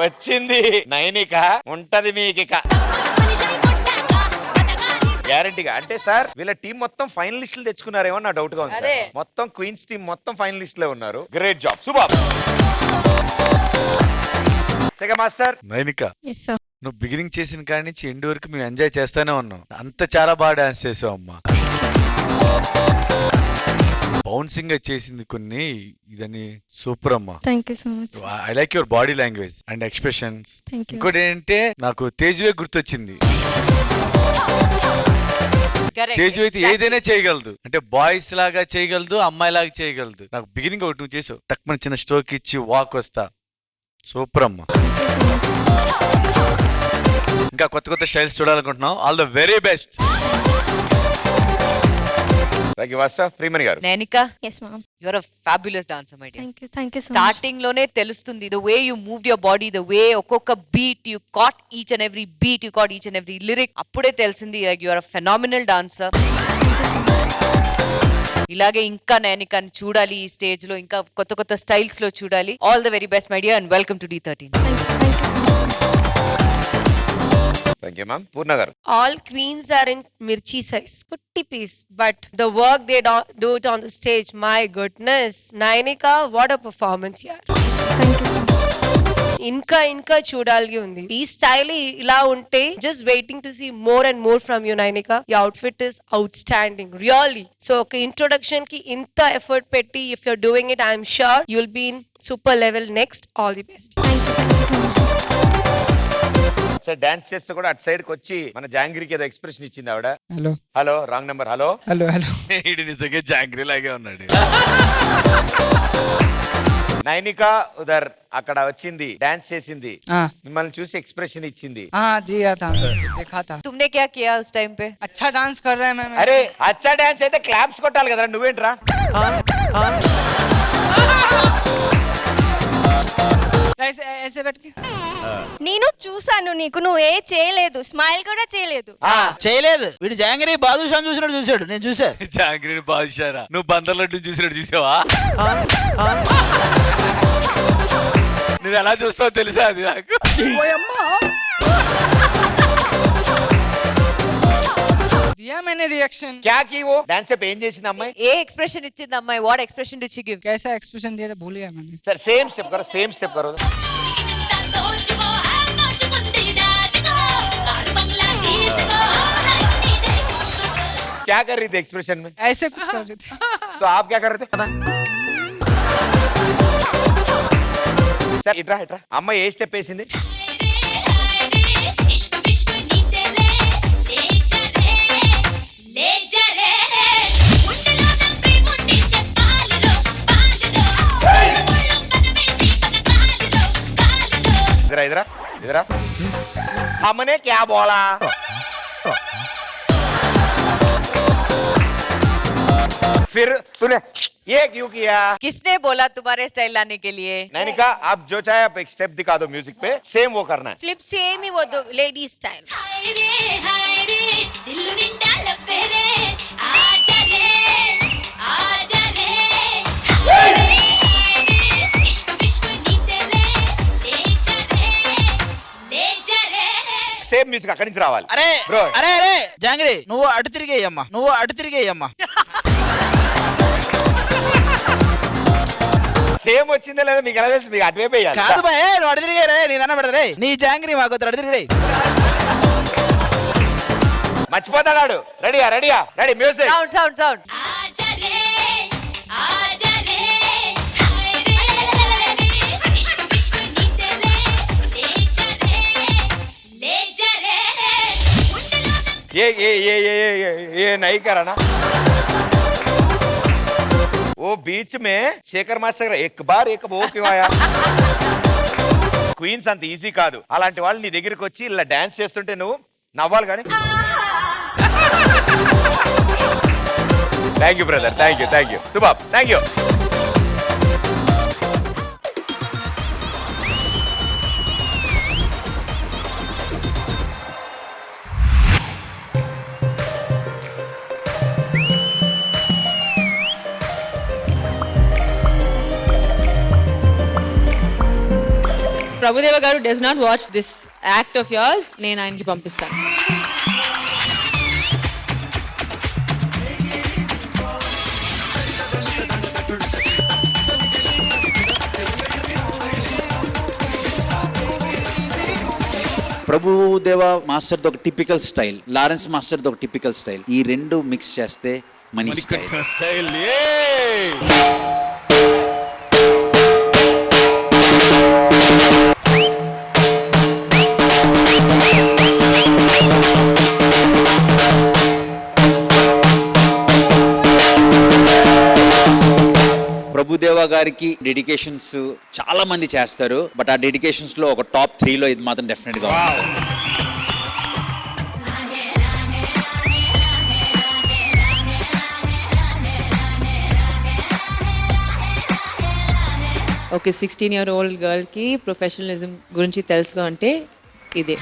వచ్చింది నైనిక, ఉంటది మీకిక గ్యారంటీగా. అంటే సార్ వీళ్ళ టీం మొత్తం ఫైనలిస్టులు తెచ్చుకున్నారేమో నా డౌట్ గా ఉంది. మొత్తం క్వీన్స్ టీం మొత్తం ఫైనలిస్ట్ లే ఉన్నారు. Great job, super. Master Nainika, నువ్వు బిగినింగ్ చేసిన కాడి నుంచి ఎండ్ వరకు మేము ఎంజాయ్ చేస్తానే ఉన్నాం. అంత చాలా బాగా డాన్స్ చేసావు అమ్మా. బౌన్సింగ్ చేసింది కొన్ని, ఇదని సూపర్ అమ్మా. I like your body language and expressions. ఇంకోటి ఏంటంటే నాకు తేజువే గుర్తొచ్చింది. తేజు అయితే ఏదైనా చేయగలదు, అంటే బాయ్స్ లాగా చేయగలదు, అమ్మాయి లాగా చేయగలదు. నాకు బిగినింగ్ ఒకటి నువ్వు చేసావు, టక్ మన చిన్న స్ట్రోక్ ఇచ్చి వాక్ వస్తా, సూపర్ అమ్మా. ఇంకా కొత్త కొత్త స్టైల్స్ చూడాలనుకుంటున్నాం. All the very best. Nainika, yes ma'am, you are a fabulous dancer, my dear. Thank you so Starting much. lone telustundi, the way you moved your body, the way okkoka beat you caught, each and every beat you caught, each and every lyric appude telusindi, like you are a phenomenal dancer. ఇలాగే ఇంకా నైనికా ని చూడాలి ఈ stage లో, ఇంకా కొత్త కొత్త styles లో చూడాలి. All the very best my dear and welcome to D13. Thank you ma'am. Purna garu, all queens are in mirchi size, kutti piece, but the work they do it on the stage, my goodness. Nainika, what a performance yaar. Thank you. ఇంకా చూడాలి ఉంది. ఈ style ఇలా ఉంటే just waiting to see more and more from you, Nainika. Your outfit is outstanding, really. So ఒక introduction కి ఇంత effort పెట్టి if you're doing it, I'm sure you'll be in super level next. All the best. Dance చేస్తే కూడా అటు side కి వచ్చి మన జాంగ్రీకి ఏదో ఎక్స్ప్రెషన్ ఇచ్చింది ఆవిడ. Hello hello, wrong number. Hello hello hello. ఇది నిజంగా జాంగ్రీ లాగే ఉన్నాడు. నైనిక ఉదర్ అక్కడ వచ్చింది, డాన్స్ చేసింది, మిమ్మల్ని చూసి ఎక్స్ప్రెషన్ ఇచ్చింది. दिया था, देखा था. तुमने क्या किया उस टाइम पे? अच्छा डांस कर रहे हैं मैम. అరే అచ్చా డాన్స్ అయితే క్లాప్స్ కొట్టాలి కదా, నువ్వేంట్రా? ऐसे बैठ के నేను చూసాను నీకు, నువ్వు ఏ చేయలేదు, స్మైల్ కూడా చేయలేదు. చేయలేదు. వీడు జాంగ్రీ బాదుషాని చూసినట్టు చూసాడు, నేను చూసా. జాంగ్రీని బాదుషారా? నువ్వు బందర్ లడ్డు చూసినట్టు చూసావా? నువ్వు ఎలా చూస్తావు తెలుసా అది నాకు. दिया मैंने रिएक्शन. क्या की वो डांस पे ఏం చేసింది అమ్మాయి? ఏ ఎక్స్ప్రెషన్ ఇచ్చింది అమ్మాయి? What expression did she give? कैसा एक्सप्रेशन दिया था भूल गया मैंने. सर सेम स्टेप करो, सेम स्टेप करो. क्या कर रही थी एक्सप्रेशन में? ऐसे कुछ कर रही थी. तो आप क्या कर रहे थे? సార్ ఇట్రా ఇట్రా. అమ్మాయి ఏ స్టెప్ వేసింది? इधर इधर इधर हमने क्या बोला? फिर तूने ये क्यों किया? किसने बोला तुम्हारे स्टाइल लाने के लिए? नैनिका आप जो चाहे आप एक स्टेप दिखा दो म्यूजिक पे, सेम वो करना है. ఫ్లిప్ సేమ్ ఇవ్వద్దు, లేడీ స్టైల్. సేమ్ మ్యూజిక్ అక్కడి నుంచి రావాలి. అరే Bro. అరే అరే జాంగ్రీ నువ్వు అటు తిరిగేయమ్మా, నువ్వు అటు తిరిగేయమ్మా. సేమ్ వచ్చిందో లేదో మీకు ఎలా తెలుసు? మీకు అటువైపు వేయాలి. కాదు బాయ్, నువ్వు అటు తిరిగే రే, నీ దన్న పెడతా నీ జాంగ్రీ మాకు అటు తిరిగి. మర్చిపోతాడు. రెడీయా రెడీయా ready music. Sound, sound, sound. ये नहीं करा ना. वो बीच में शेखर मास्टर एक बार एक वो क्यों आया? క్వీన్స్ అంత ఈజీ కాదు. అలాంటి వాళ్ళు నీ దగ్గరికి వచ్చి ఇలా డాన్స్ చేస్తుంటే నువ్వు నవ్వాలి కానీ. Thank you brother, thank you సుబాబ్, thank you. Prabhudeva garu does not watch this act of yours. నేను ఆయనకి పంపిస్తాను. ప్రభుదేవ మాస్టర్ ఒక టిపికల్ స్టైల్, లారెన్స్ మాస్టర్ ఒక టిపికల్ స్టైల్. ఈ రెండు మిక్స్ చేస్తే మనీ స్టైల్. ప్రభుదేవ గారికి డెడికేషన్స్ చాలా మంది చేస్తారు, బట్ ఆ డెడికేషన్స్ లో ఒక టాప్ 3 లో ఇది మాత్రం డెఫినెట్ గా ఉంటుంది. ఒక 16-year-old గర్ల్ కి ప్రొఫెషనలిజం గురించి తెలుసు అంటే ఇదే.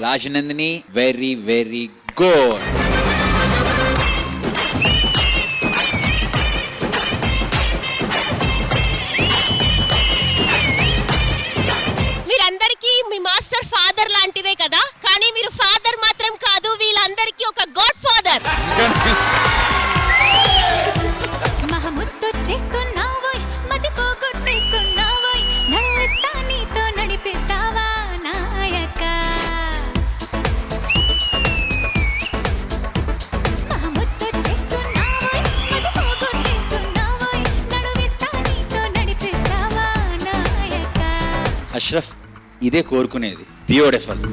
Rajanandini very very good. మీరందరికీ మీ మాస్టర్ ఫాదర్ లాంటిదే కదా, కానీ మీరు ఫాదర్ మాత్రం కాదు, వీళ్ళందరికీ ఒక గాడ్ ఫాదర్. మహముద్దొచ్చేస్తున్నావోయ్, మతిపోగొట్టేస్తున్నావోయ్, నడిపిస్తా నీతో నడిపిస్తావా నాయక. మహముద్దొచ్చేస్తున్నావోయ్, మతిపోగొట్టేస్తున్నావోయ్, నడిపిస్తా నీతో నడిపిస్తావా నాయక. అష్రఫ్ ఇదే కోరుకునేది. Beautiful.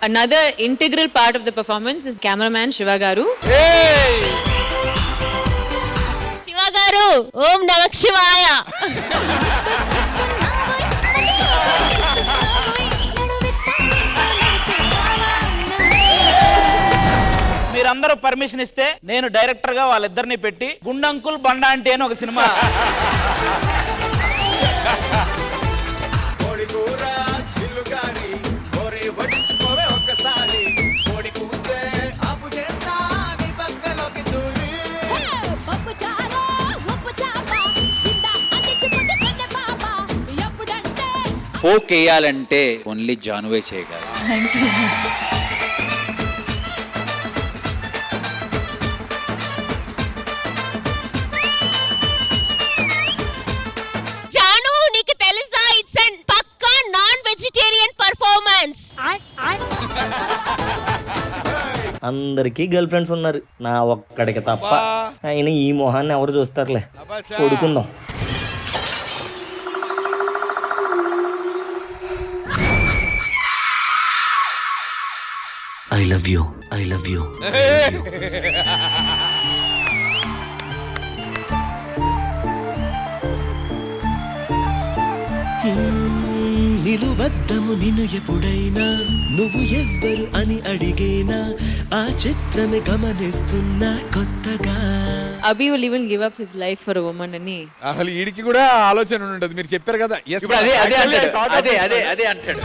Another integral part of the performance is cameraman Shiva garu. Shiva గారు, ఓం నమః శివాయ. మీరందరూ పర్మిషన్ ఇస్తే నేను డైరెక్టర్ గా వాళ్ళిద్దరిని పెట్టి గుండంకుల్ బండా అంటే అని ఒక సినిమా ఫోక్ వేయాలంటే ఓన్లీ జానువే చేయగలరు. థ్యాంక్ యూ జాను నీకు తెలుసా it's an pakka non vegetarian performance. అందరికీ గర్ల్ ఫ్రెండ్స్ ఉన్నారు, నా ఒక్కడికి తప్ప. అయినా ఈ మొహాన్ని ఎవరు చూస్తారులే, కొడుకుందాం. I love you, I love you. నిలువద్దము నిన్ను ఎప్పుడైనా నువ్వు ఎవ్వరు అని అడిగేనా ఆ చిత్రమే గమనిస్తున్నా కొత్తగా. Abhi will even give up his life for a woman అని. అసలు వీడికి కూడా ఆలోచన ఉంటుంది, మీరు చెప్పారు కదా. ఇప్పుడు అదే అంటాడు.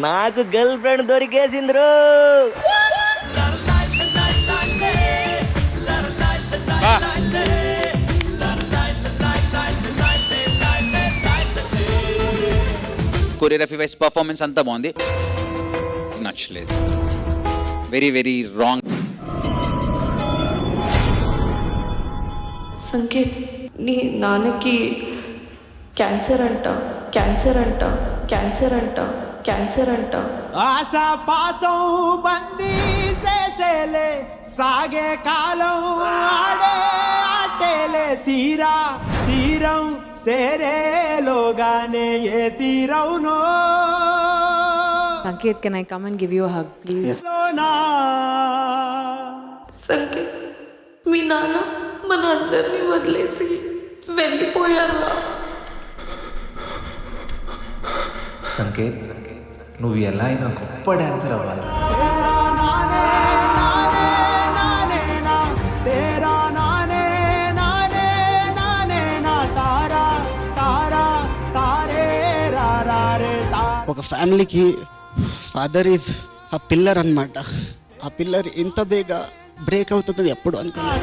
నాకు గర్ల్ ఫ్రెండ్ దొరికేసింద్రు. కొరియోగ్రఫీ వైస్ పర్ఫార్మెన్స్ అంతా బాగుంది, నచ్చలేదు. Very very wrong. సంకేత్, నీ నాన్నకి క్యాన్సర్ అంట, క్యాన్సర్ అంట, క్యాన్సర్ అంట, క్యాన్సర్ అంట. ఆశా పాసం బందీ సేసేలే సాగే కాలం ఆడే ఆటేలే తీరా తీరం సేరేలోగానే ఏ తీరవునో. Sanket can I come and give you a hug please? Sanket, మీ నాన్న మన అందరినీ వదిలేసి వెళ్ళిపోయారు. సంకేత్, నువ్వు ఎలా అయినా గొప్ప డాన్సర్ అవ్వాలి. ఒక ఫ్యామిలీకి ఫాదర్ ఈజ్ ఆ పిల్లర్ అన్నమాట. ఆ పిల్లర్ ఇంత బేగా బ్రేక్ అవుతుంది ఎప్పుడు అనుకున్నాను.